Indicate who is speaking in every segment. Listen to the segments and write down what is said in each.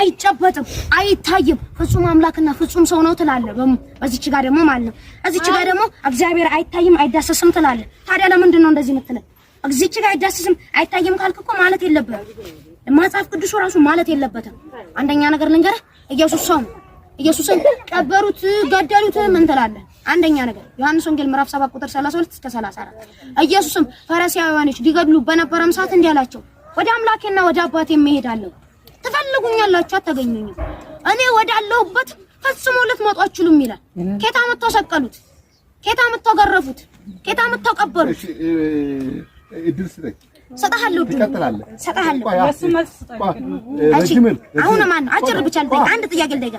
Speaker 1: አይጨበጥም አይታይም ፍጹም አምላክና ፍጹም ሰው ነው ትላለህ በዚች ጋር ደግሞ ማለት ነው እዚች ጋር ደግሞ እግዚአብሔር አይታይም አይዳሰስም ትላለህ ታዲያ ለምንድን ነው እንደዚህ የምትለው እዚች ጋር አይዳሰስም አይታይም ካልክ እኮ ማለት የለበትም መጽሐፍ ቅዱስ ራሱ ማለት የለበትም አንደኛ ነገር ልንገርህ ኢየሱስን ቀበሩት ገደሉት ምን ትላለህ አንደኛ ነገር ዮሐንስ ወንጌል ምዕራፍ 7 ቁጥር 32 እስከ 34 ኢየሱስም ፈሪሳውያኖች ሊገድሉ በነበረም ሰዓት እንዲህ አላቸው ወደ አምላኬና ወደ አባቴ እሄዳለሁ ትፈልጉኛላችሁ አታገኙኝም እኔ ወዳለሁበት ፈጽሞ ልትመጡ አትችሉም ይላል ኬታ መተው ሰቀሉት ኬታ መተው ገረፉት ኬታ መተው ቀበሩት
Speaker 2: እድል ስጠኝ
Speaker 1: ሰጣሃለሁ
Speaker 2: ትቀጥላለህ
Speaker 1: ሰጣሃለሁ
Speaker 2: ረጅም
Speaker 1: አሁን ማን አጭር ብቻ ልጠይቅ አንድ ጥያቄ ልጠይቅ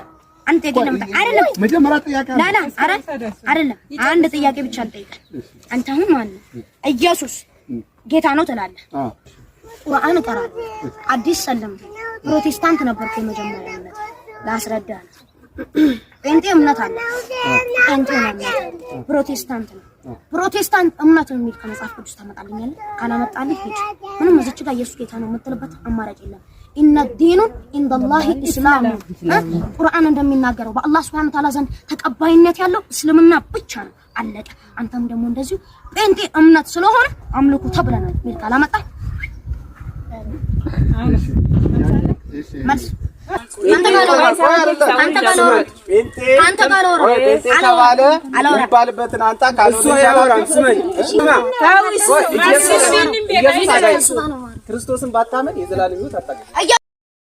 Speaker 1: አንተ የለም አይደለም
Speaker 2: መጀመሪያ ጥያቄ
Speaker 1: ላላ አይደለም አንድ ጥያቄ ብቻ ልጠይቅ አንተ አሁን ማን ኢየሱስ ጌታ ነው ትላለህ ቁርአን ቀራለሁ አዲስ ሰለም ፕሮቴስታንት ነበርኩ የመጀመሪያነት ላስረዳ ጴንጤ እምነት አለ ጴንጤ ነው ፕሮቴስታንት እምነት ነው የሚል ከመጽሐፍ ቅዱስ ታመጣልኛል ካላመጣልኝ ሄድ ምንም እዚች ጋር ኢየሱስ ጌታ ነው የምትልበት አማራጭ የለም ኢነ ዲኑ ኢንደላሂ ኢስላም ቁርአን እንደሚናገረው በአላህ Subhanahu Ta'ala ዘንድ ተቀባይነት ያለው እስልምና ብቻ ነው አለቀ አንተም ደግሞ እንደዚሁ ጴንጤ እምነት ስለሆነ አምልኩ ተብለናል ሚል ካላመጣ መልስ አንተ ጋር
Speaker 3: ይባልበትን አንተ ክርስቶስን ባታመን የዘላለም ሕይወት አታገኝም